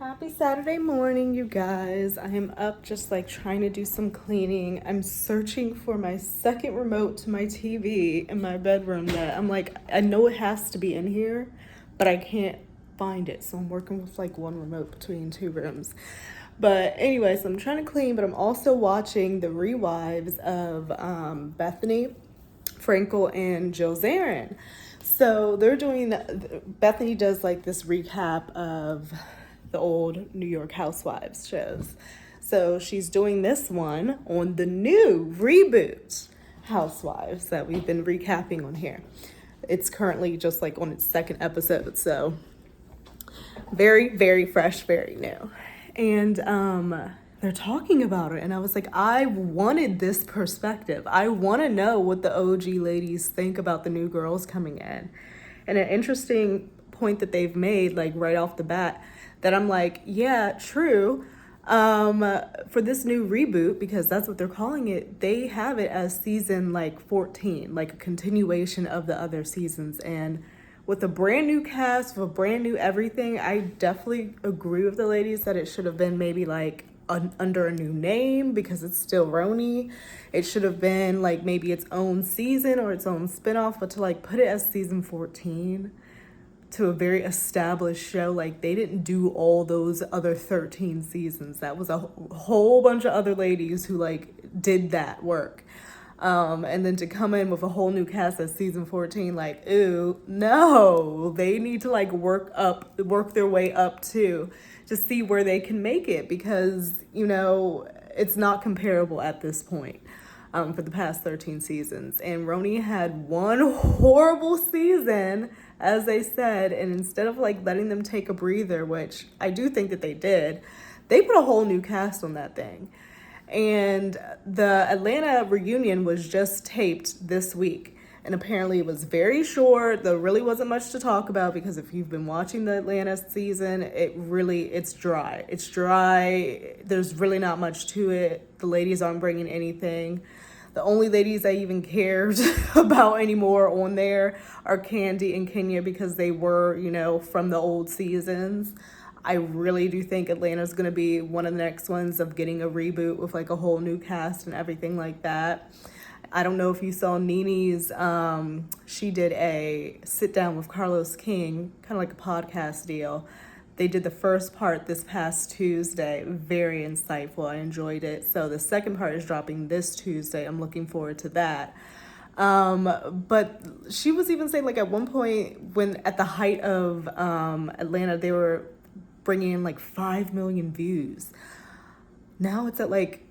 Happy Saturday morning, you guys. I am up just like trying to do some cleaning. I'm searching for my second remote to my TV in my bedroom that I'm like, I know it has to be in here, but I can't find it. So I'm working with like one remote between two rooms. But anyways, I'm trying to clean, but I'm also watching the rewives of Bethany, Frankel, and Jill Zarin. So they're doing Bethany does like this recap of the old New York Housewives shows. So she's doing this one on the new Reboot Housewives that we've been recapping on here. It's currently just like on its second episode, so very, very fresh, very new. And they're talking about it, and I was like, I wanted this perspective. I want to know what the OG ladies think about the new girls coming in. And an interesting point that they've made, like right off the bat, that I'm like, yeah, true. For this new reboot, because that's what they're calling it, they have it as season like 14, like a continuation of the other seasons. And with a brand new cast, with a brand new everything, I definitely agree with the ladies that it should have been maybe like under a new name, because it's still RHONY. It should have been like maybe its own season or its own spinoff, but to like put it as season 14 to a very established show, like they didn't do all those other 13 seasons. That was a whole bunch of other ladies who like did that work. And then to come in with a whole new cast at season 14, like, ooh, no, they need to like work their way up too, to see where they can make it, because, you know, it's not comparable at this point. For the past 13 seasons. And RHONY had one horrible season, as they said, and instead of like letting them take a breather, which I do think that they did, they put a whole new cast on that thing. And the Atlanta reunion was just taped this week, and apparently it was very short. There really wasn't much to talk about, because if you've been watching the Atlanta season, it's dry. It's dry. There's really not much to it. The ladies aren't bringing anything. The only ladies I even cared about anymore on there are Candy and Kenya, because they were, you know, from the old seasons. I really do think Atlanta's going to be one of the next ones of getting a reboot with like a whole new cast and everything like that. I don't know if you saw Nene's, she did a sit down with Carlos King, kind of like a podcast deal. They did the first part this past Tuesday. Very insightful. I enjoyed it. So the second part is dropping this Tuesday. I'm looking forward to that. But she was even saying, like, at one point, when at the height of Atlanta, they were bringing in like 5 million views. Now it's at like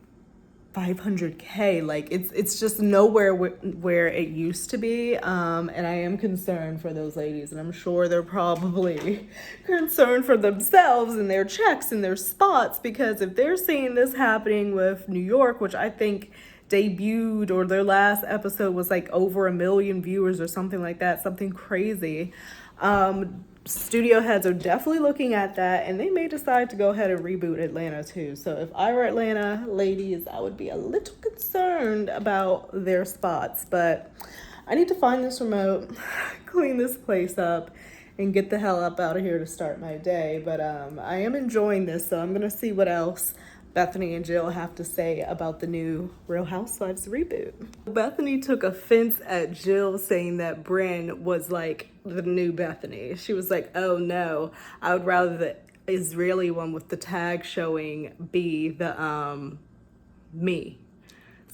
500K. Like it's just nowhere where it used to be. And I am concerned for those ladies, and I'm sure they're probably concerned for themselves and their checks and their spots, because if they're seeing this happening with New York, which I think debuted, or their last episode was like over 1 million viewers or something like that, something crazy. Studio heads are definitely looking at that, and they may decide to go ahead and reboot Atlanta too. So if I were Atlanta ladies, I would be a little concerned about their spots. But I need to find this remote, clean this place up, and get the hell up out of here to start my day. But I am enjoying this, so I'm gonna see what else Bethany and Jill have to say about the new Real Housewives reboot. Bethany took offense at Jill saying that Brynn was like the new Bethany. She was like, oh no, I would rather the Israeli one with the tag showing be the me.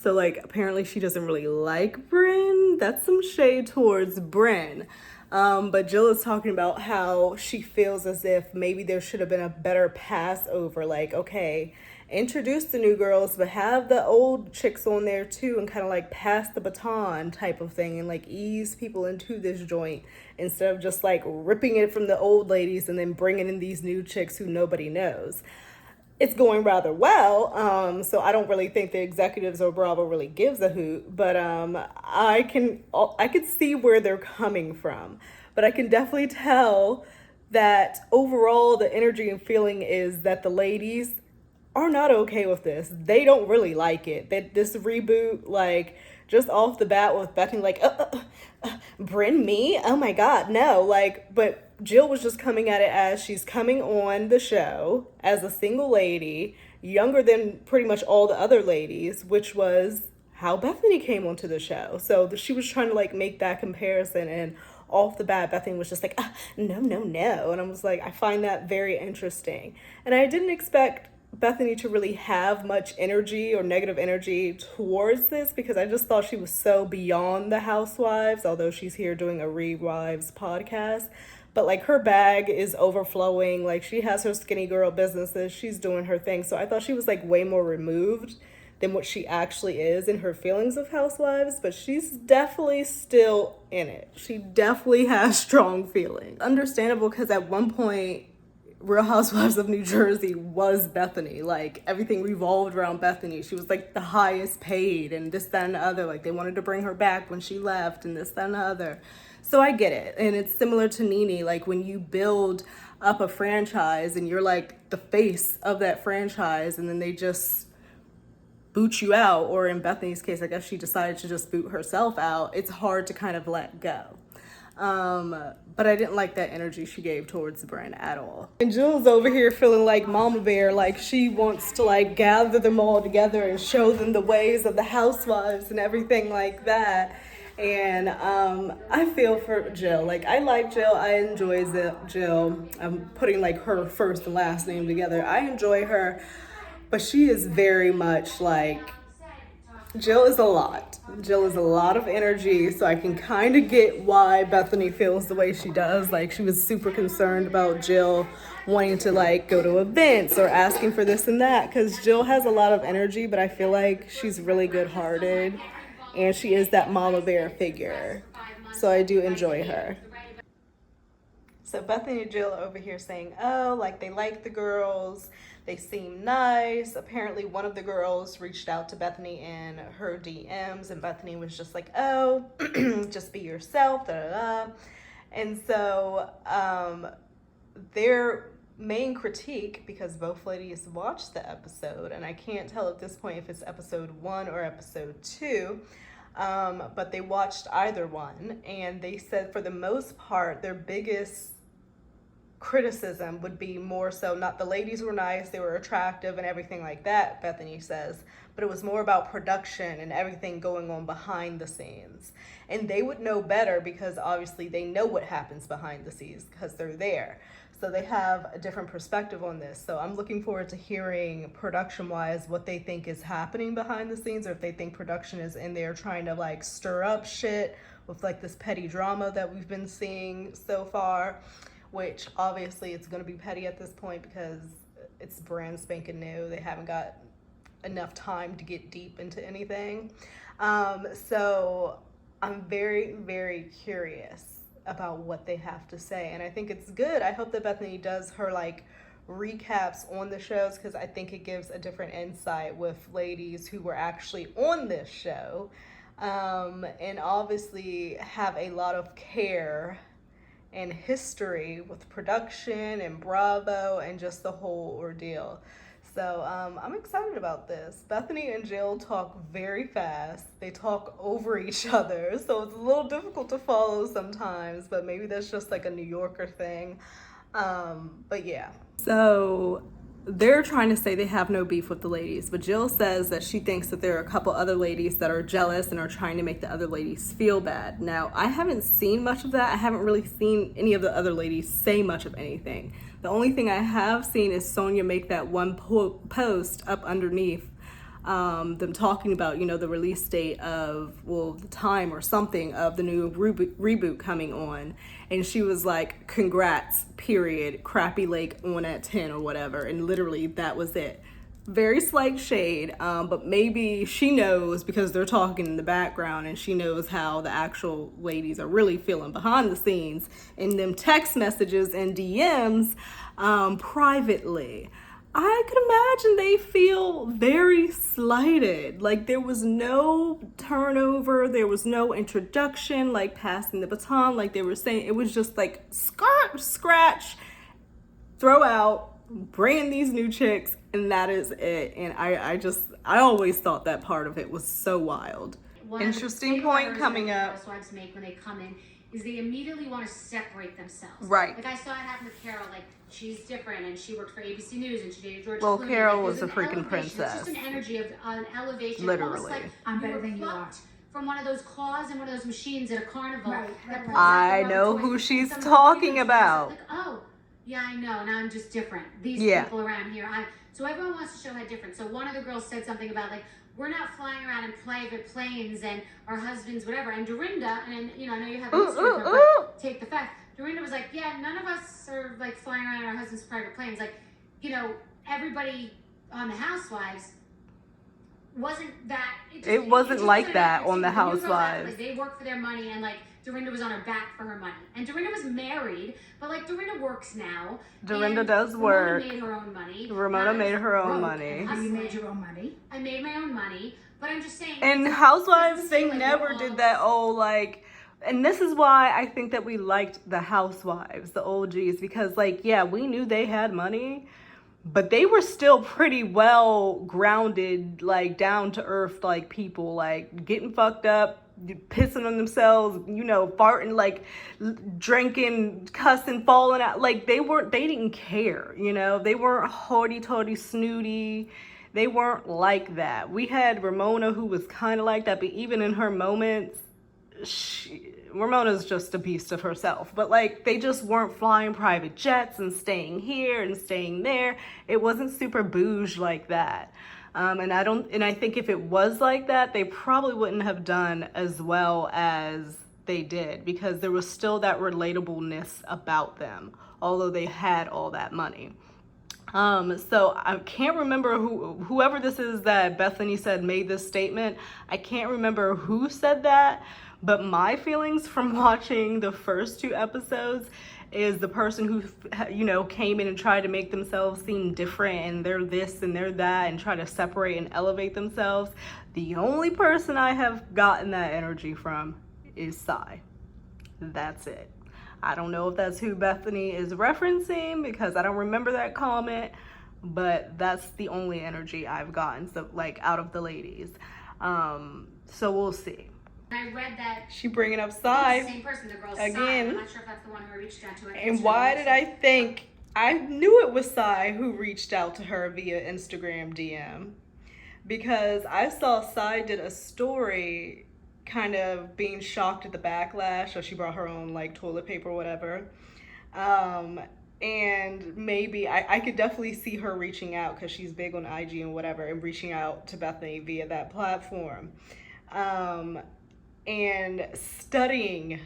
So like apparently she doesn't really like Brynn. That's some shade towards Brynn. But Jill is talking about how she feels as if maybe there should have been a better pass over, like, okay, introduce the new girls, but have the old chicks on there too, and kind of like pass the baton type of thing, and like ease people into this joint, instead of just like ripping it from the old ladies and then bringing in these new chicks who nobody knows. It's going rather well, so I don't really think the executives or Bravo really gives a hoot, but I could see where they're coming from, but I can definitely tell that overall the energy and feeling is that the ladies are not okay with this. They don't really like it. That this reboot, like, just off the bat with Bethany, like, Brynn me? Oh my God, no. Like, but Jill was just coming at it as she's coming on the show as a single lady, younger than pretty much all the other ladies, which was how Bethany came onto the show. So she was trying to like make that comparison, and off the bat, Bethany was just like, no, no, no. And I was like, I find that very interesting. And I didn't expect Bethany to really have much energy or negative energy towards this, because I just thought she was so beyond the housewives, although she's here doing a Rewives podcast. But like her bag is overflowing. Like she has her skinny girl businesses. She's doing her thing. So I thought she was like way more removed than what she actually is in her feelings of housewives, but she's definitely still in it. She definitely has strong feelings. Understandable, because at one point, Real Housewives of New Jersey was Bethany. Like everything revolved around Bethany. She was like the highest paid and this, that, and the other. Like they wanted to bring her back when she left and this, that, and the other. So I get it. And it's similar to NeNe. Like when you build up a franchise and you're like the face of that franchise, and then they just boot you out, or in Bethany's case, I guess she decided to just boot herself out, it's hard to kind of let go. But I didn't like that energy she gave towards the brand at all. And Jill's over here feeling like Mama Bear, like she wants to like gather them all together and show them the ways of the housewives and everything like that. And I feel for Jill. Like I like Jill, I enjoy Jill. I'm putting like her first and last name together. I enjoy her. But she is very much like, Jill is a lot. Jill is a lot of energy, so I can kind of get why Bethany feels the way she does. Like she was super concerned about Jill wanting to like go to events or asking for this and that, because Jill has a lot of energy, but I feel like she's really good-hearted, and she is that mama bear figure. So I do enjoy her. So Bethany and Jill are over here saying, oh, like they like the girls. They seem nice. Apparently one of the girls reached out to Bethany in her DMs, and Bethany was just like, oh, just be yourself, da da da. And so their main critique, because both ladies watched the episode, and I can't tell at this point if it's episode 1 or episode 2, but they watched either one, and they said for the most part, their biggest criticism would be more so not the ladies were nice, they were attractive and everything like that, Bethany says, but it was more about production and everything going on behind the scenes. And they would know better, because obviously they know what happens behind the scenes because they're there. So they have a different perspective on this. So I'm looking forward to hearing production-wise what they think is happening behind the scenes, or if they think production is in there trying to like stir up shit with like this petty drama that we've been seeing so far. Which obviously it's going to be petty at this point because it's brand spanking new. They haven't got enough time to get deep into anything. So I'm very, very curious about what they have to say. And I think it's good. I hope that Bethany does her like recaps on the shows, because I think it gives a different insight with ladies who were actually on this show. And obviously have a lot of care and history with production and Bravo and just the whole ordeal. So I'm excited about this. Bethany and Jill talk very fast. They talk over each other, so it's a little difficult to follow sometimes, but maybe that's just like a New Yorker thing. But yeah. So they're trying to say they have no beef with the ladies, but Jill says that she thinks that there are a couple other ladies that are jealous and are trying to make the other ladies feel bad. Now, I haven't seen much of that. I haven't really seen any of the other ladies say much of anything. The only thing I have seen is Sonia make that one post up underneath them talking about, you know, the release date of, well, the time or something of the new reboot coming on. And she was like, congrats, period, Crappy Lake on at 10 or whatever. And literally that was it. Very slight shade, but maybe she knows because they're talking in the background, and she knows how the actual ladies are really feeling behind the scenes in them text messages and DMs privately. I could imagine they feel very slighted. Like there was no turnover, there was no introduction, like passing the baton, like they were saying. It was just like scratch, throw out, bring in these new chicks, and that is it. And I always thought that part of it was so wild. Interesting point coming up. Housewives make when they come in is they immediately want to separate themselves. Right. Like I saw it happen with Carol. Like she's different, and she worked for ABC News, and she dated George Well, Clooney. Carol Like, was a there's an freaking elevation. princess. It's just an energy of an elevation. Literally. Almost like I'm better you were than you are. plucked from one of those claws in one of those machines at a carnival. Right. I know who she's talking about. Like, oh, yeah, I know. Now I'm just different. These people around here. So everyone wants to show how different. So one of the girls said something about like, we're not flying around in private planes and our husbands, whatever. And Dorinda, and you know, I know you have Instagram, but take the fact. Dorinda was like, yeah, none of us are like flying around in our husbands' private planes. Like, you know, everybody on the Housewives wasn't that. It wasn't like that on the Housewives. Like they work for their money, and like Dorinda was on her back for her money. And Dorinda was married, but like Dorinda works now. Dorinda does work. Ramona made her own money. Ramona made her own money. You made your own money. I made my own money, but I'm just saying. And Housewives, they never did that. Oh, like. And this is why I think that we liked the Housewives, the OGs, because like, yeah, we knew they had money, but they were still pretty well grounded, like down to earth, like people, like getting fucked up, pissing on themselves, you know, farting, like drinking, cussing, falling out. Like they didn't care, you know, they weren't hoity-toity, snooty. They weren't like that. We had Ramona, who was kind of like that, but even in her moments, Ramona's just a beast of herself. But like they just weren't flying private jets and staying here and staying there. It wasn't super bouge like that. And I think if it was like that, they probably wouldn't have done as well as they did, because there was still that relatableness about them, although they had all that money. So I can't remember whoever this is that Bethany said made this statement. I can't remember who said that, but my feelings from watching the first 2 episodes is the person who, you know, came in and tried to make themselves seem different and they're this and they're that and try to separate and elevate themselves. The only person I have gotten that energy from is Sai. That's it. I don't know if that's who Bethany is referencing because I don't remember that comment, but that's the only energy I've gotten, so like out of the ladies. So we'll see. I read that she bringing up Sai same person, the girl again. Sai. I'm not sure if that's the one who reached out to her. And why did I think I knew it was Sai who reached out to her via Instagram DM? Because I saw Sai did a story kind of being shocked at the backlash, so she brought her own like toilet paper or whatever. And maybe I could definitely see her reaching out because she's big on IG and whatever, and reaching out to Bethany via that platform. And studying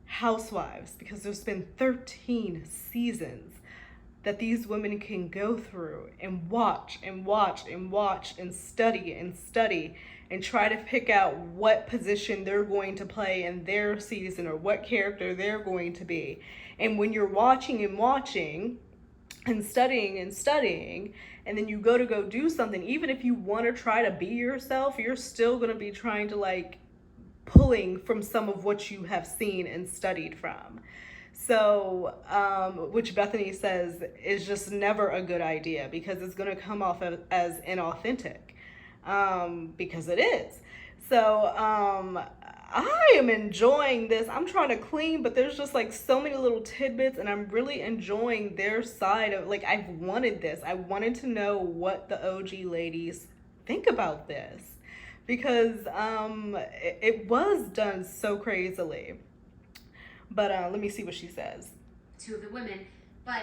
Housewives, because there's been 13 seasons that these women can go through and watch and watch and watch and study and try to pick out what position they're going to play in their season or what character they're going to be. And when you're watching and studying and then you go do something, even if you want to try to be yourself, you're still going to be trying to like pulling from some of what you have seen and studied from. So, which Bethany says is just never a good idea because it's going to come off as inauthentic, because it is. So, I am enjoying this. I'm trying to clean, but there's just like so many little tidbits, and I'm really enjoying their side of like, I've wanted this. I wanted to know what the OG ladies think about this, because it was done so crazily. But let me see what she says. To the women, but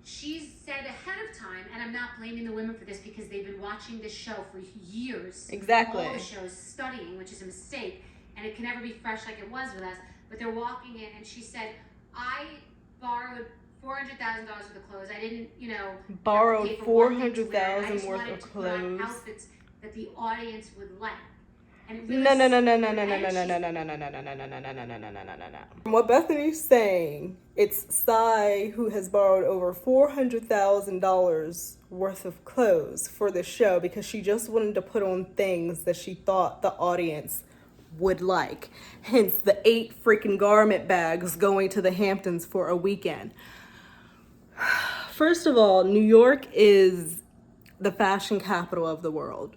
she said ahead of time, and I'm not blaming the women for this because they've been watching this show for years. Exactly. All the shows, studying, which is a mistake, and it can never be fresh like it was with us. But they're walking in, and she said, I borrowed $400,000 worth of clothes. I didn't, you know, borrowed $400,000 worth of clothes. Outfits that the audience would like. No. From what Bethany's saying, it's Sai who has borrowed over $400,000 worth of clothes for the show because she just wanted to put on things that she thought the audience would like. Hence the 8 freaking garment bags going to the Hamptons for a weekend. First of all, New York is the fashion capital of the world.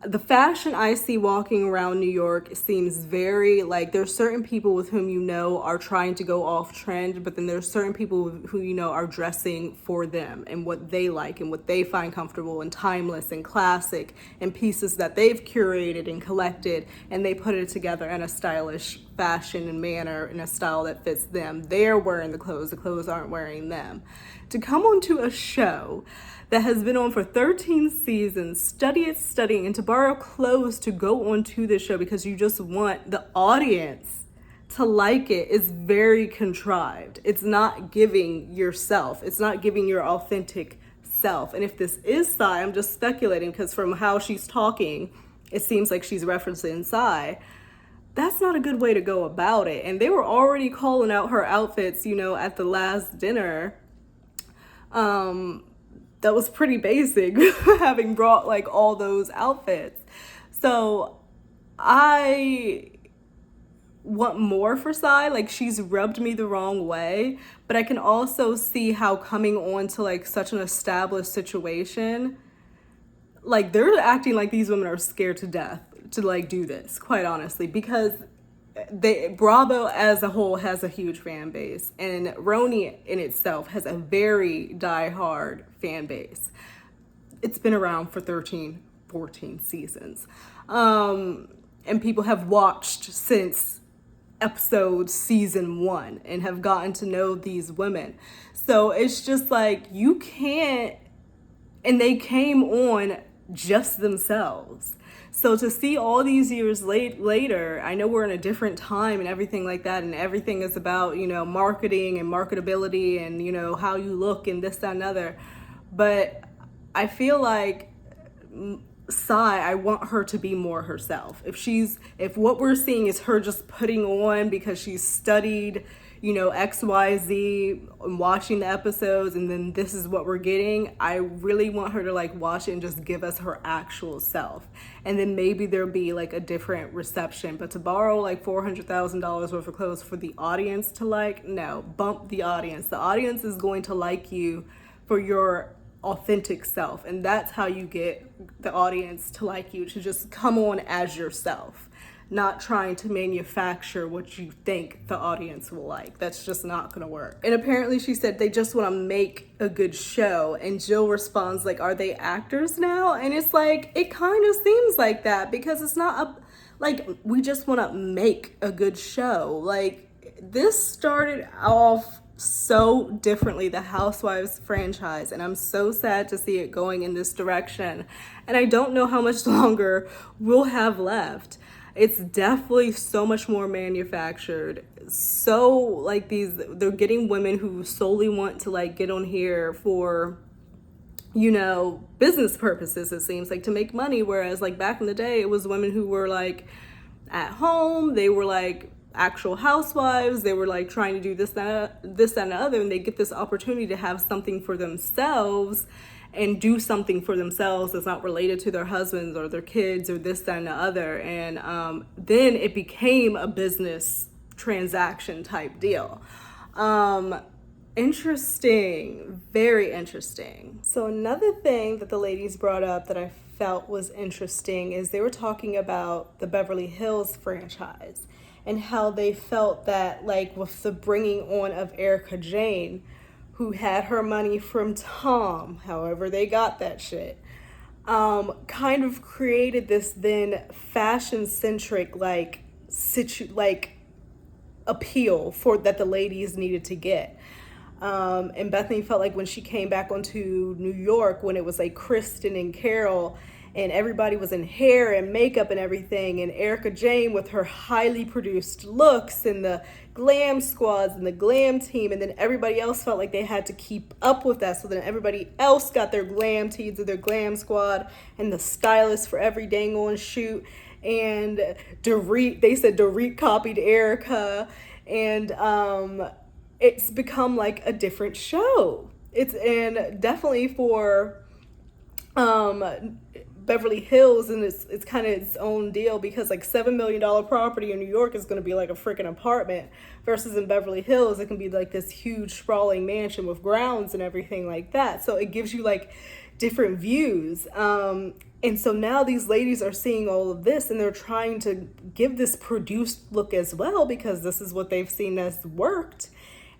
the fashion I see walking around New York seems very like there's certain people with whom you know are trying to go off trend, but then there's certain people who you know are dressing for them and what they like and what they find comfortable and timeless and classic and pieces that they've curated and collected, and they put it together in a stylish fashion and manner in a style that fits them. They're wearing the clothes aren't wearing them. To come onto a show that has been on for 13 seasons, studying, and to borrow clothes to go onto this show because you just want the audience to like it is very contrived. It's not giving yourself. It's not giving your authentic self. And if this is Psy, I'm just speculating because from how she's talking, it seems like she's referencing Psy. That's not a good way to go about it. And they were already calling out her outfits, you know, at the last dinner. That was pretty basic, having brought like all those outfits. So I want more for Psy. Like, she's rubbed me the wrong way, but I can also see how coming on to like such an established situation, like they're acting like these women are scared to death to like do this, quite honestly, because Bravo as a whole has a huge fan base, and RHONY in itself has a very diehard fan base. It's been around for 13, 14 seasons. And people have watched since season 1 and have gotten to know these women. So it's just like, you can't, and they came on just themselves. So to see all these years later, I know we're in a different time and everything like that, and everything is about, you know, marketing and marketability and, you know, how you look and this, that, and other. But I feel like Psy, I want her to be more herself. If what we're seeing is her just putting on because she's studied, you know, XYZ and watching the episodes, and then this is what we're getting, I really want her to like watch it and just give us her actual self. And then maybe there'll be like a different reception. But to borrow like $400,000 worth of clothes for the audience to like, no, bump the audience. The audience is going to like you for your authentic self, and that's how you get the audience to like you, to just come on as yourself, not trying to manufacture what you think the audience will like. That's just not gonna work. And apparently she said they just want to make a good show, and Jill responds like, are they actors now? And it's like, it kind of seems like that, because it's not like we just want to make a good show. Like, this started off so differently, the Housewives franchise, and I'm so sad to see it going in this direction, and I don't know how much longer we'll have left. It's definitely so much more manufactured. So like they're getting women who solely want to like get on here for, you know, business purposes, it seems like, to make money. Whereas like back in the day, it was women who were like at home, they were like actual housewives, they were like trying to do this, that, and the other, and they get this opportunity to have something for themselves and do something for themselves that's not related to their husbands or their kids or this, that, and the other. And then it became a business transaction type deal. Interesting, very interesting. So another thing that the ladies brought up that I felt was interesting is they were talking about the Beverly Hills franchise and how they felt that, like, with the bringing on of Erica Jane, who had her money from Tom, however they got that shit, kind of created this then fashion-centric like appeal for that the ladies needed to get. And Bethany felt like when she came back onto New York, when it was like Kristen and Carol, and everybody was in hair and makeup and everything, and Erica Jane with her highly produced looks and the glam squads and the glam team, and then everybody else felt like they had to keep up with that, so then everybody else got their glam teams or their glam squad and the stylist for every dang on shoot. And they said Dorit copied Erica, and it's become like a different show. And definitely for Beverly Hills, and it's kind of its own deal because like $7 million property in New York is going to be like a freaking apartment, versus in Beverly Hills it can be like this huge sprawling mansion with grounds and everything like that. So it gives you like different views. And so now these ladies are seeing all of this and they're trying to give this produced look as well because this is what they've seen as worked.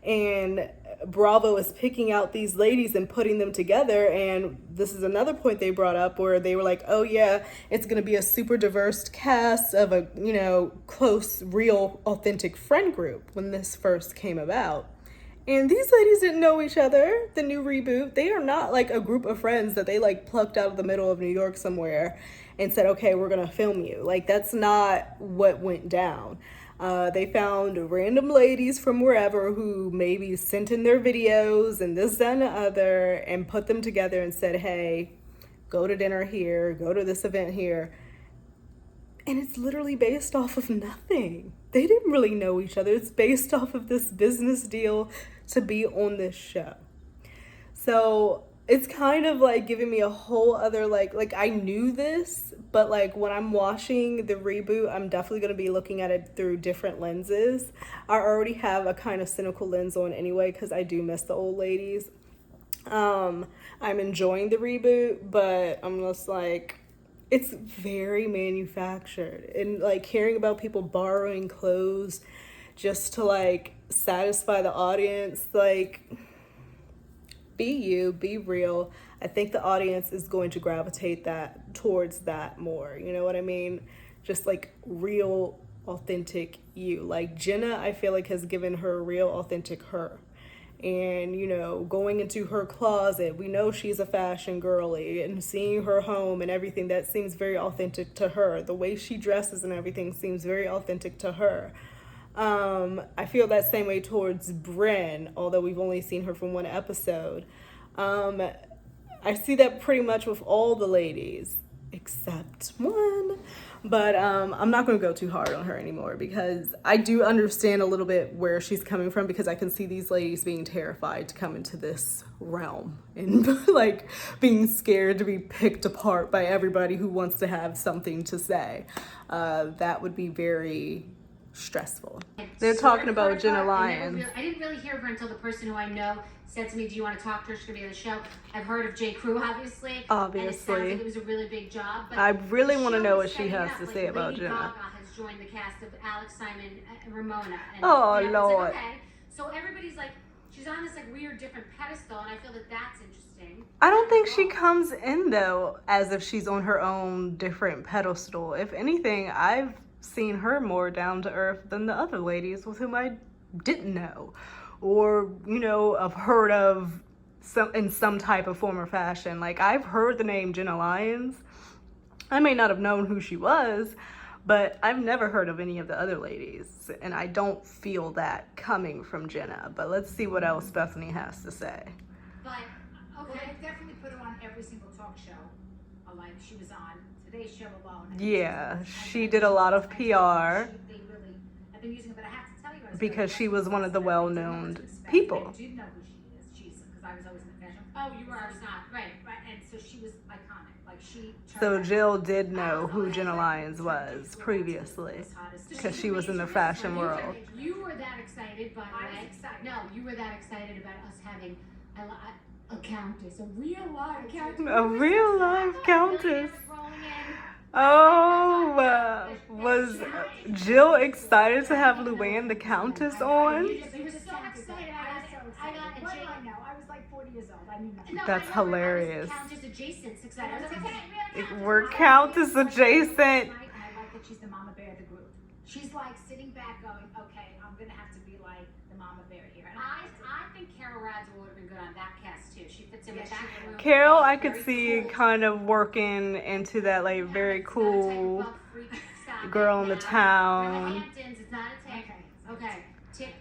And Bravo is picking out these ladies and putting them together. And this is another point they brought up where they were like, oh yeah, it's going to be a super diverse cast of a, you know, close, real, authentic friend group when this first came about. And these ladies didn't know each other, the new reboot. They are not like a group of friends that they like plucked out of the middle of New York somewhere and said, okay, we're going to film you. Like, that's not what went down. They found random ladies from wherever who maybe sent in their videos and this, that, and the other, and put them together and said, hey, go to dinner here, go to this event here. And it's literally based off of nothing. They didn't really know each other. It's based off of this business deal to be on this show. So it's kind of like giving me a whole other like I knew this, but like when I'm watching the reboot, I'm definitely going to be looking at it through different lenses. I already have a kind of cynical lens on anyway because I do miss the old ladies. I'm enjoying the reboot, but I'm just like, it's very manufactured, and like hearing about people borrowing clothes just to like satisfy the audience, like, be you, be real. I think the audience is going to gravitate that towards that more. You know what I mean? Just like real, authentic you. Like Jenna, I feel like has given her real, authentic her. And, you know, going into her closet, we know she's a fashion girly, and seeing her home and everything, that seems very authentic to her. The way she dresses and everything seems very authentic to her. I feel that same way towards Brynn, although we've only seen her from one episode. I see that pretty much with all the ladies except one. But I'm not going to go too hard on her anymore because I do understand a little bit where she's coming from, because I can see these ladies being terrified to come into this realm and like being scared to be picked apart by everybody who wants to have something to say. That would be very stressful. They're talking about Jenna Lyons. I didn't really hear of her until the person who I know said to me, do you want to talk to her? She's going to be on the show. I've heard of J. Crew, obviously. And it sounds like it was a really big job. But I really want to know what she has to say about Lady Jenna. Gaga has joined the cast of Alex, Simon, and Ramona. And Oh, Like, Lord. okay. So everybody's like, she's on this like weird different pedestal, and I feel that that's interesting. I don't think she comes in though as if she's on her own different pedestal. If anything, I've seen her more down to earth than the other ladies with whom I didn't know, or, you know, have heard of in some type of form or fashion. Like, I've heard the name Jenna Lyons. I may not have known who she was, but I've never heard of any of the other ladies, and I don't feel that coming from Jenna. But let's see what else Bethany has to say. But Okay, well, they definitely put her on every single talk show. Like she was on Today's Show alone. Yeah, she did a lot of PR. They really have been using it, but I have to tell you, because she was one of the well-known people. I did know who she is, because I was always in the fashion. oh, you were not right. Right, and so she was iconic. Like she. So Jill did know who Jenna Lyons was previously, because she was in the fashion world. You were that excited, by the way. I was excited. No, you were that excited about us having a countess, a real life countess. A real life countess. Rolling in. Oh, was Jill excited to have Luann the Countess on? You were so excited. I got What do I know? I was like 40 years old. I knew nothing. No, That's I know, hilarious. I was Countess adjacent. Excited. I was like, okay, We're Countess adjacent. And I like that she's the mama bear of the group. She's like sitting back going, okay, I'm going to have to be like the mama bear here. And I think Carol Radswell would have been good on that cast too. She fits in with that group. Carol, I could see kind of working into that like very cool girl in the town. It's not a take. Okay.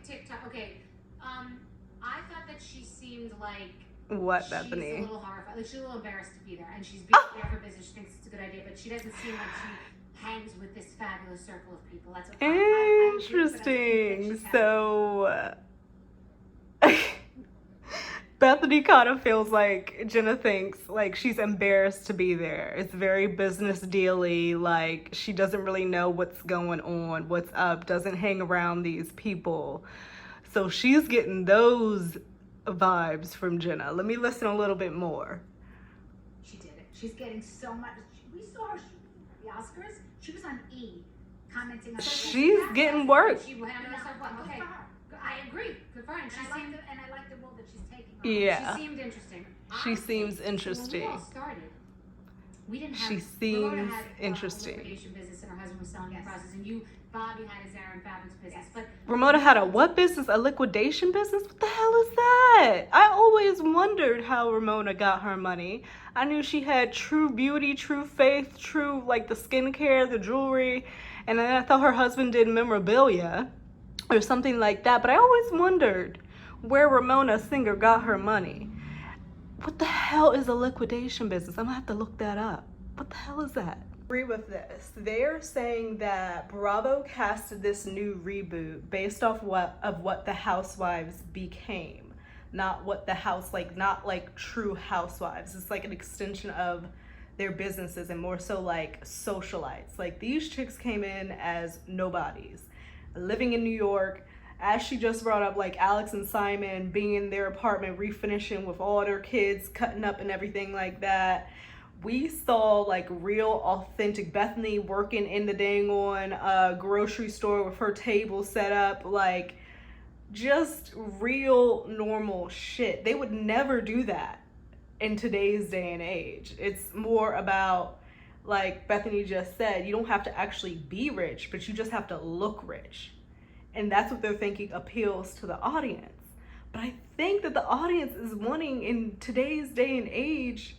TikTok. Okay. I thought that she seemed like What, she's Bethany? a little horrified. Like she's a little embarrassed to be there, and she's being there for business. She thinks it's a good idea, but she doesn't seem like she hangs with this fabulous circle of people. That's okay. Interesting. So Bethany kind of feels like Jenna thinks like she's embarrassed to be there. It's very business dealy. Like she doesn't really know what's going on, what's up, doesn't hang around these people. So she's getting those vibes from Jenna. Let me listen a little bit more. She did it. She's getting so much. We saw her at the Oscars. She was on E, commenting on. She's getting work. She went on herself. Okay, I agree. Good for her. And I like the role that she's taking. Yeah. She seemed interesting. She seems interesting. When we all started, we didn't have. She seems interesting. A liquidation business, and her husband was selling the process, and Bobby had his Aaron Fabrics business. But Ramona had a what business? A liquidation business? What the hell is that? I always wondered how Ramona got her money. I knew she had true beauty, true faith, true like the skincare, the jewelry, and then I thought her husband did memorabilia or something like that. But I always wondered where Ramona Singer got her money. What the hell is a liquidation business? I'm gonna have to look that up. What the hell is that? Agree with this. They're saying that Bravo casted this new reboot based off what the Housewives became, not what the house not like true housewives. It's like an extension of their businesses and more so like socialites. Like these chicks came in as nobodies, living in New York. As she just brought up, like Alex and Simon being in their apartment, refinishing with all their kids, cutting up and everything like that. We saw like real authentic Bethany working in the dang on grocery store with her table set up, like just real normal shit. They would never do that in today's day and age. It's more about, like Bethany just said, you don't have to actually be rich, but you just have to look rich. And that's what they're thinking appeals to the audience. But I think that the audience is wanting in today's day and age,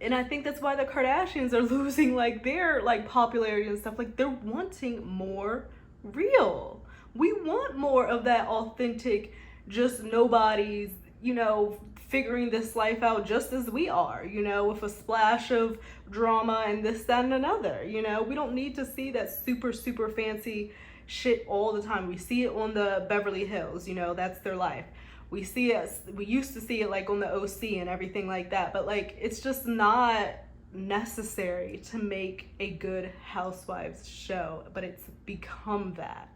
and I think that's why the Kardashians are losing like their like popularity and stuff. Like they're wanting more real. We want more of that authentic, just nobody's, you know, figuring this life out just as we are, you know, with a splash of drama and this, that, and another. You know, we don't need to see that super fancy shit all the time. We see it on the Beverly Hills, you know, that's their life. We used to see it like on the OC and everything like that, but like it's just not necessary to make a good housewives show, but it's become that.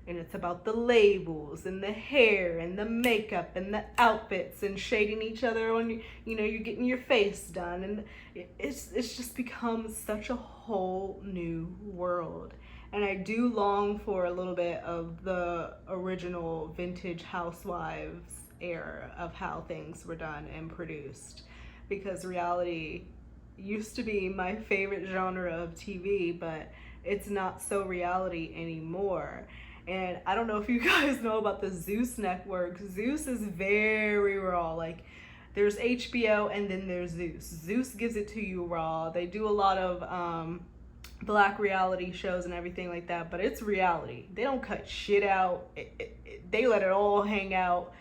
And it's about the labels and the hair and the makeup and the outfits and shading each other on, you know, you're getting your face done, and it's just become such a whole new world. And I do long for a little bit of the original vintage housewives era of how things were done and produced, because reality used to be my favorite genre of TV, but it's not so reality anymore. And I don't know if you guys know about the Zeus network. Zeus is very raw. Like there's HBO and then there's Zeus. Zeus gives it to you raw. They do a lot of black reality shows and everything like that, but it's reality. They don't cut shit out. They let it all hang out.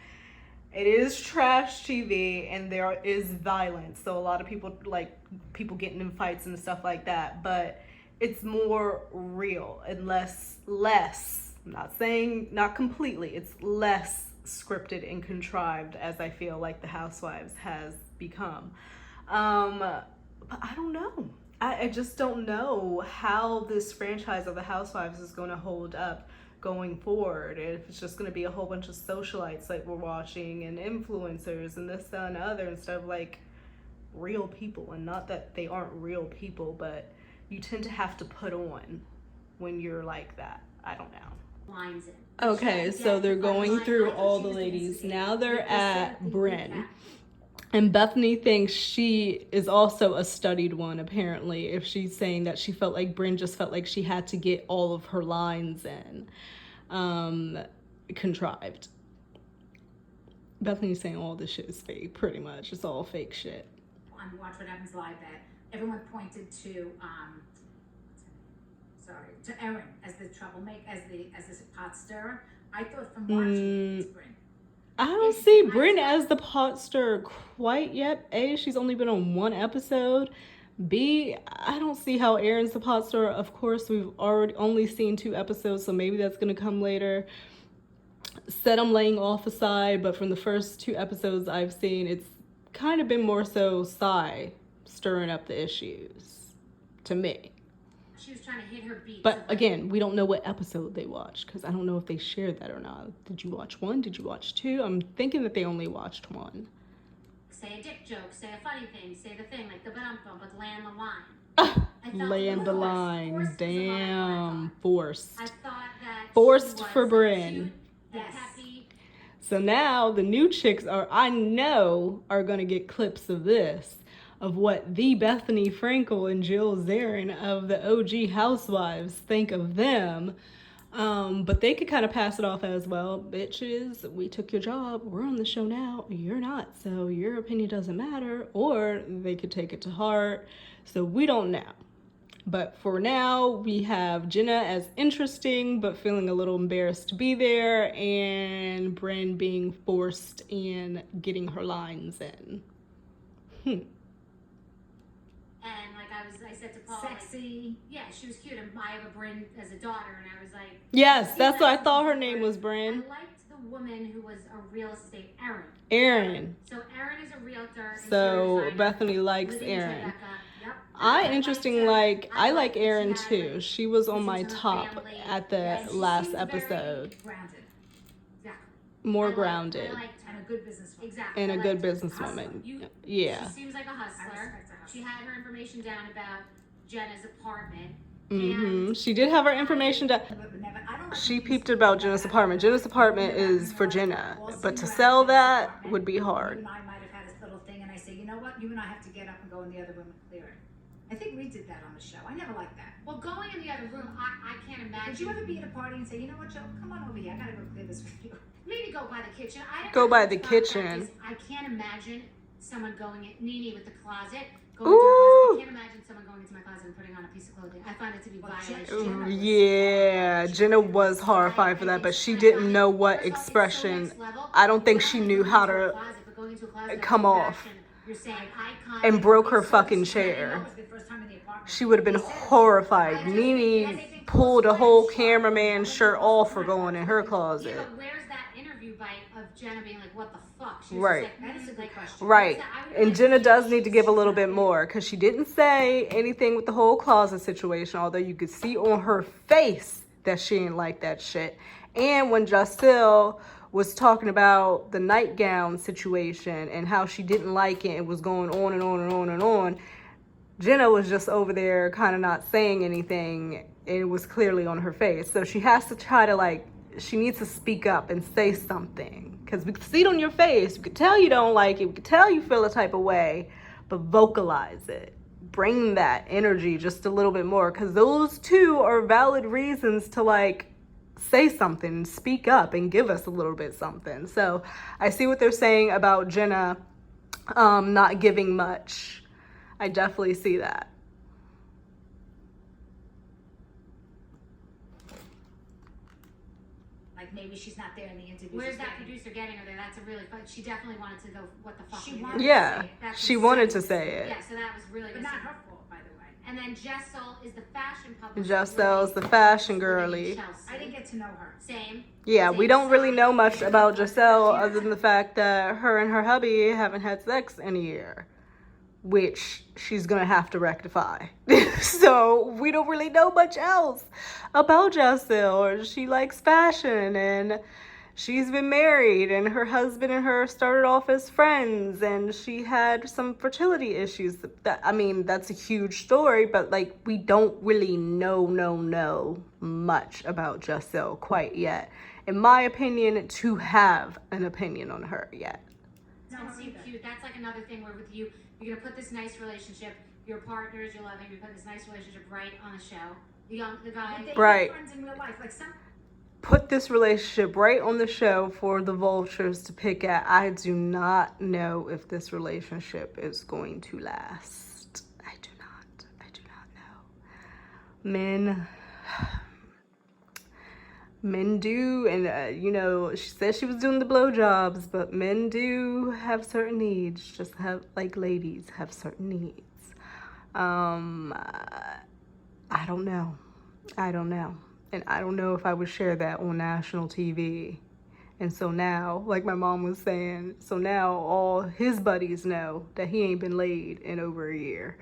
It is trash TV and there is violence, so a lot of people getting in fights and stuff like that, but it's more real and less, I'm not saying not completely, it's less scripted and contrived, as I feel like the Housewives has become. But I don't know. I just don't know how this franchise of the Housewives is going to hold up going forward. If it's just going to be a whole bunch of socialites like we're watching and influencers and this, that, and other, instead of like real people. And not that they aren't real people, but you tend to have to put on when you're like that. I don't know. Lines in. Okay, so they're going through all the ladies. Now they're at Brynn. And Bethany thinks she is also a studied one, apparently, if she's saying that she felt like Brynn just felt like she had to get all of her lines in. Contrived. Bethany's saying all this shit is fake, pretty much. It's all fake shit. On Watch What Happens Live, that everyone pointed to, to Erin as the troublemaker, as the pot stirrer. I thought from watching it's Brynn. I don't see Brynn as the pot stirrer quite yet. A, she's only been on one episode. B, I don't see how Erin's the pot stirrer. Of course, we've already only seen 2 episodes, so maybe that's going to come later. said I'm laying off Asai, but from the first 2 episodes I've seen, it's kind of been more so Sai stirring up the issues to me. She was trying to hit her beats. But again, we don't know what episode they watched because I don't know if they shared that or not. Did you watch 1? Did you watch 2? I'm thinking that they only watched 1. Say a dick joke, say a funny thing, say the thing, like the bump, but land the line. Land the line. Damn. Forced. I thought that Forced for Bryn. Yes. Happy. So now the new chicks I know are going to get clips of this, of what the Bethany Frankel and Jill Zarin of the OG Housewives think of them. But they could kind of pass it off as, well, bitches, we took your job, we're on the show now, you're not, so your opinion doesn't matter. Or they could take it to heart, so we don't know. But for now, we have Jenna as interesting, but feeling a little embarrassed to be there, and Bryn being forced and getting her lines in. And like I said to Paul, sexy. Like, yeah, she was cute. And I have a Bryn as a daughter, and I was like, yes, that's what I thought her name was, Bryn. I liked the woman who was a real estate, Erin. So Erin is a realtor. So Bethany likes Erin. I like Erin too. She was on my top at the last episode. Grounded. Exactly. More grounded. And a good businesswoman. Exactly. And a good businesswoman. Yeah. She seems like a hustler. She had her information down about Jenna's apartment. Mm-hmm. She did have her information down. She peeped about Jenna's apartment. Jenna's apartment is for Jenna, but to sell that would be hard. You and I might have had this little thing, and I say, you know what? You and I have to get up and go in the other room and clear it. I think we did that on the show. I never liked that. Well, going in the other room, I can't imagine. Did you ever be at a party and say, you know what, Joe? Come on over here. I gotta go clear this with you. Maybe go by the kitchen. Go by the kitchen. I can't imagine someone going in, Nene with the closet. Ooh. I can't imagine someone going into my closet and putting on a piece of clothing. I find it to be violation. Yeah, Jenna was horrified for that, but she didn't know what expression. I don't think she knew how to come off and broke her fucking chair. She would have been horrified. Nene pulled a whole cameraman's shirt off for going in her closet. Yeah, but where's that interview bite of Jenna being like, what the fuck? She right. Like, that is a good question. Right. And Jenna does need to give a little bit more, because she didn't say anything with the whole closet situation, although you could see on her face that she didn't like that shit. And when Giselle was talking about the nightgown situation and how she didn't like it and was going on and on and on and on, Jenna was just over there kind of not saying anything. It was clearly on her face. So she has to try to she needs to speak up and say something. Because we can see it on your face. We can tell you don't like it. We can tell you feel a type of way. But vocalize it. Bring that energy just a little bit more. Because those two are valid reasons to say something, speak up, and give us a little bit something. So I see what they're saying about Jenna not giving much. I definitely see that. Maybe she's not there in the interview. Where's that producer getting her there? That's a really fun. She definitely wanted to go, what the fuck? She wanted to say it. Yeah, so that was really good. But not her fault, by the way. And then Jessel is the fashion publisher. Jessel's the fashion girly. I didn't get to know her. Same. Yeah, we don't really know much about Giselle other than the fact that her and her hubby haven't had sex in a year, which she's gonna have to rectify. So we don't really know much else about Giselle. She likes fashion, and she's been married, and her husband and her started off as friends, and she had some fertility issues. That's a huge story, but we don't really know much about Giselle quite yet, in my opinion, to have an opinion on her yet. Don't seem cute. That's another thing where with you, you're gonna put this nice relationship, your partners, you're loving, you put this nice relationship right on the show. The guy. Right. Friends in real life, put this relationship right on the show for the vultures to pick at. I do not know if this relationship is going to last. I do not know. Men do, and she said she was doing the blowjobs, but men do have certain needs, just ladies have certain needs. I don't know. And I don't know if I would share that on national TV And so now, like my mom was saying, so now all his buddies know that he ain't been laid in over a year.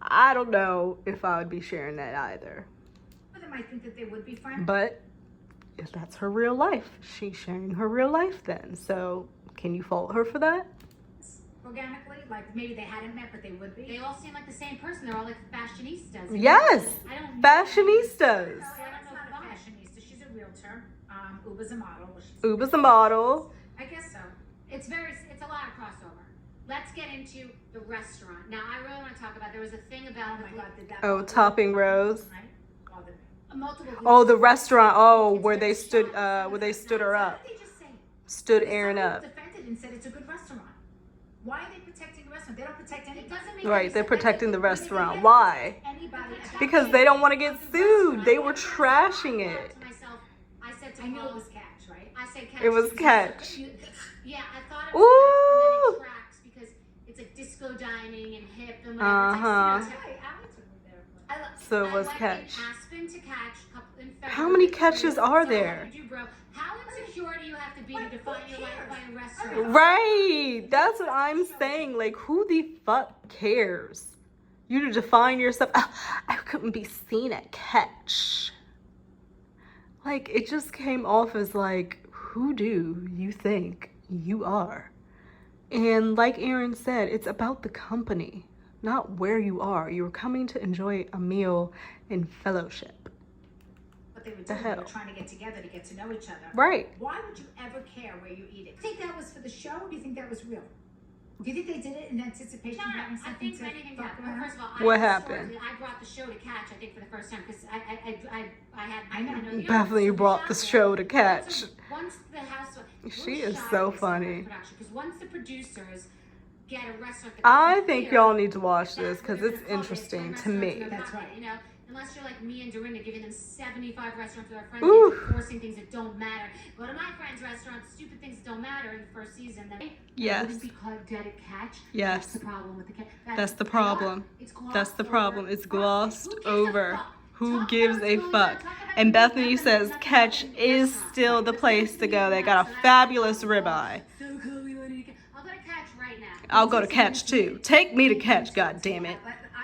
I don't know if I would be sharing that either. Some of them I think that they would be friends. But if that's her real life, she's sharing her real life then. So can you fault her for that? Organically, like maybe they hadn't met, but they would be. They all seem like the same person. They're all like fashionistas. Yes, I don't fashionistas. No, Sarah's not a fashionista. She's a realtor. Uba's a model. Uba's a model. I guess so. It's a lot of crossover. Let's get into the restaurant. Now, I really want to talk about, there was a thing about Oh my God, did that? Oh, topping rows. Right? All the- multiple. Oh, the restaurant. Oh, It's where very they stood, shot. where they stood her up, What did they just say? stood Aaron up. Defended and said it's a good restaurant. Why are they protecting the restaurant? They don't protect anybody. It doesn't make Right, any they're sense. protecting the They restaurant. can't Why? protect anybody about Because they don't want to get sued. They were trashing I it. thought to myself, I said to I knew Paul, it was catch, right? I said catch. It was catch. Yeah, I thought it was Ooh. catch, and then it tracks because it's like disco dining and hip and Uh-huh. whatever. It's like, Right, Alex would be there. So it was I went catch. in Aspen to catch. In February. How many catches are So there? what do you do, bro? How insecure do you have to be to define your life by a restaurant? Right. That's what I'm saying. Like, who the fuck cares? You to define yourself. I couldn't be seen at catch. Like, it just came off as like, who do you think you are? And like Aaron said, it's about the company, not where you are. You're coming to enjoy a meal in fellowship. What they were The doing, they hell? were trying to get together to get to know each other. Right. Why would you ever care where you eat it? Do you think that was for the show, or do you think that was real? Do you think they did it in anticipation No, of having I something think to many things fuck happened. around? First of all, What I happened? I brought the show to catch, I think, for the first time because I had. I know. you Bethany so brought the shot show to there. catch. Once the house, She is so funny. Because once the producers get a restaurant, I think y'all need to watch this because it's interesting to me. That's right. You know, unless you're like me and Dorinda, giving them 75 restaurants with our friends, Oof. and forcing things that don't matter. Go to my friend's restaurant, stupid things that don't matter in the first season. Then Yes. wouldn't be called dead at catch. Yes. That's the problem with the catch. That's the problem. That's the problem. It's glossed over. Who gives a fuck? And Bethany says catch is still the place to go. They got a fabulous ribeye. So cool, we want to get. I'll go to catch right now. I'll go to catch too. Take me to catch, god damn it.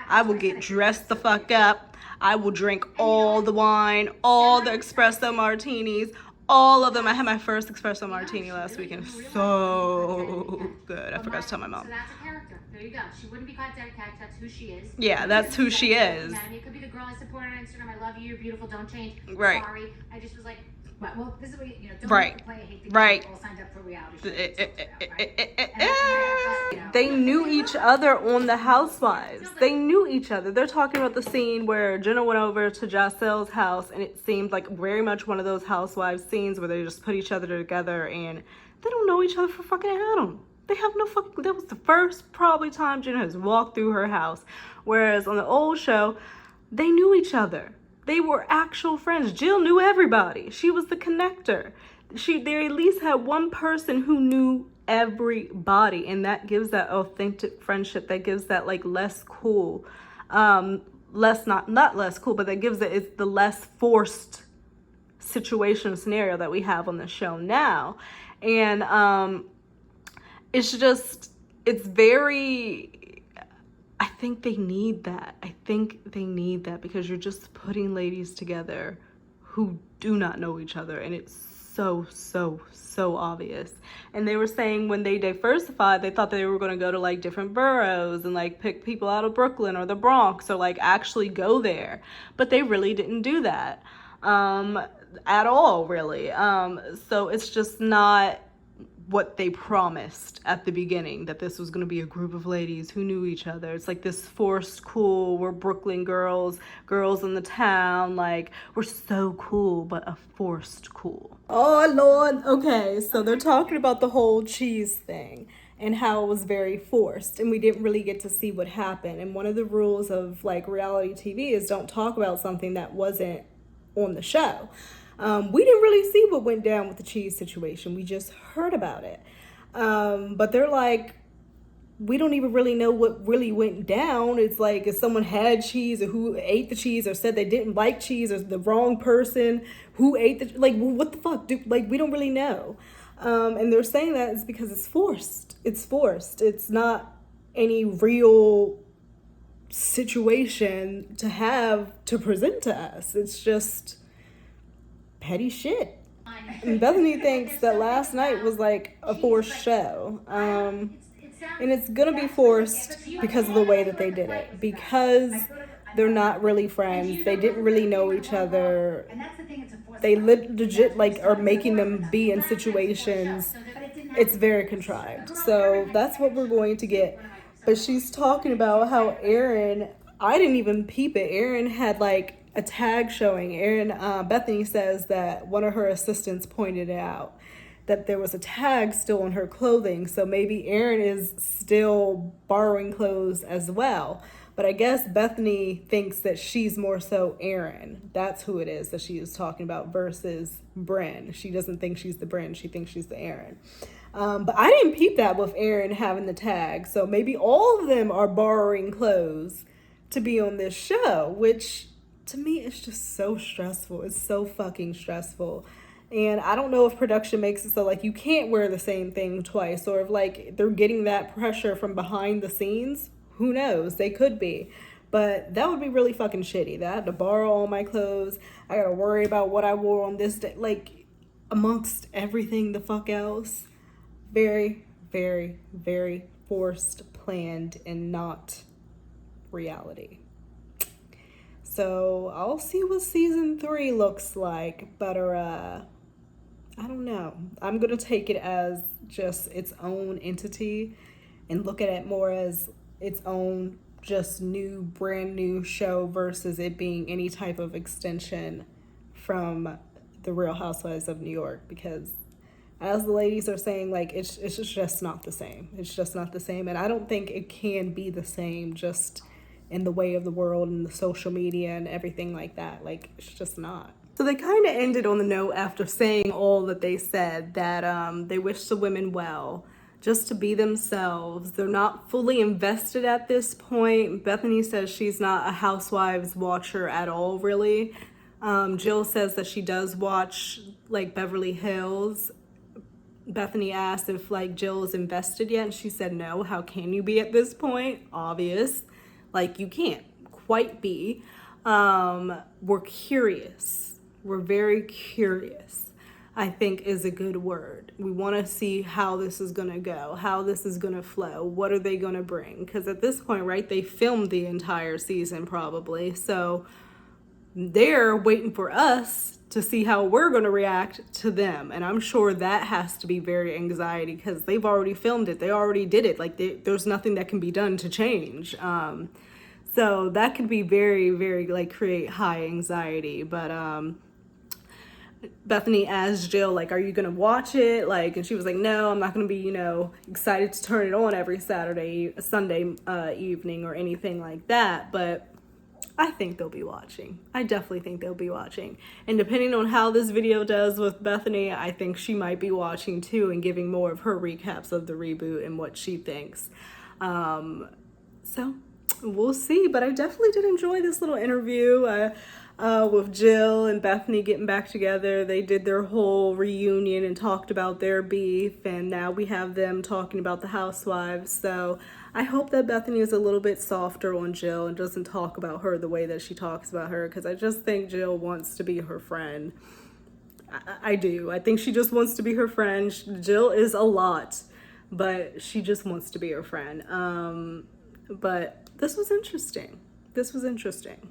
I will get dressed the fuck up. I will drink all the wine, all the espresso martinis, all of them. I had my first espresso martini last week and it was so good. I forgot to tell my So mom. that's a character. There you go. She wouldn't be caught dead at catch. That's who she is. Yeah, that's who she is. It could be the girl I support on Instagram. I love you. You're beautiful. Don't change. Right. Sorry. I just was like, Right, well, this is what don't Right. play hate the Right. game. All signed up for reality shows. They knew each other on the Housewives. They knew each other. They're talking about the scene where Jenna went over to Jocelyn's house, and it seemed like very much one of those Housewives scenes where they just put each other together, and they don't know each other for fucking Adam. They have no fucking. That was the first probably time Jenna has walked through her house, whereas on the old show, they knew each other. They were actual friends. Jill knew everybody. She was the connector. They at least had one person who knew everybody, and that gives that authentic friendship. That gives that like less cool, less not less cool, but that gives it's the less forced situation scenario that we have on the show now, and it's very. I think they need that. I think they need that because you're just putting ladies together who do not know each other, and it's so obvious. And they were saying when they diversified, they thought they were going to go to like different boroughs and like pick people out of Brooklyn or the Bronx or like actually go there, but they really didn't do that at all, really. So it's just not what they promised at the beginning, that this was going to be a group of ladies who knew each other. It's like this forced cool, we're Brooklyn girls in the town, like we're so cool, but a forced cool. Oh Lord. Okay, so they're talking about the whole cheese thing and how it was very forced, and we didn't really get to see what happened. And one of the rules of like reality TV is don't talk about something that wasn't on the show. We didn't really see what went down with the cheese situation. We just heard about it. But they're like, we don't even really know what really went down. It's like if someone had cheese or who ate the cheese or said they didn't like cheese or the wrong person who ate the, like, what the fuck? Like, we don't really know. And they're saying that is because it's forced. It's forced. It's not any real situation to have to present to us. It's just petty shit. And Bethany thinks that last night was like a forced show. And it's gonna be forced because of the way that they did it. Because they're not really friends. They didn't really know each other. They legit like are making them be in situations. It's very contrived. So that's what we're going to get. But she's talking about how Aaron, I didn't even peep it. Aaron had like a tag showing. Bethany says that one of her assistants pointed out that there was a tag still on her clothing. So maybe Aaron is still borrowing clothes as well. But I guess Bethany thinks that she's more so Aaron. That's who it is that she is talking about versus Bryn. She doesn't think she's the Bryn. She thinks she's the Aaron. But I didn't peep that with Aaron having the tag. So maybe all of them are borrowing clothes to be on this show, which to me is just so stressful. It's so fucking stressful. And I don't know if production makes it so like you can't wear the same thing twice, or if like they're getting that pressure from behind the scenes. Who knows? They could be. But that would be really fucking shitty. That I have to borrow all my clothes. I gotta worry about what I wore on this day. Like, amongst everything the fuck else. Very, very, very forced, planned, and not reality. So I'll see what season 3 looks like. But I don't know. I'm gonna take it as just its own entity and look at it more as its own just brand new show versus it being any type of extension from the Real Housewives of New York, because as the ladies are saying, like it's just not the same. It's just not the same. And I don't think it can be the same just in the way of the world and the social media and everything like that. Like, it's just not. So they kind of ended on the note after saying all that they said, that they wish the women well, just to be themselves. They're not fully invested at this point. Bethany says she's not a Housewives watcher at all, really. Jill says that she does watch like Beverly Hills. Bethany asked if like Jill is invested yet, and she said no. How can you be at this point? Obvious. Like, you can't quite be. We're curious. We're very curious, I think, is a good word. We want to see how this is going to go, how this is going to flow. What are they going to bring? Because at this point, right, they filmed the entire season probably. So they're waiting for us to see how we're going to react to them. And I'm sure that has to be very anxiety because they've already filmed it. They already did it. Like, there's nothing that can be done to change. So that could be very, very, like, create high anxiety. But Bethany asked Jill, like, are you going to watch it? Like, and she was like, no, I'm not going to be, excited to turn it on every Sunday evening or anything like that. But I think they'll be watching. I definitely think they'll be watching. And depending on how this video does with Bethany, I think she might be watching too and giving more of her recaps of the reboot and what she thinks. So we'll see. But I definitely did enjoy this little interview with Jill and Bethany getting back together. They did their whole reunion and talked about their beef, and now we have them talking about the housewives. So I hope that Bethany is a little bit softer on Jill and doesn't talk about her the way that she talks about her, because I just think Jill wants to be her friend. I do. I think she just wants to be her friend. Jill is a lot, but she just wants to be her friend. But this was interesting. This was interesting.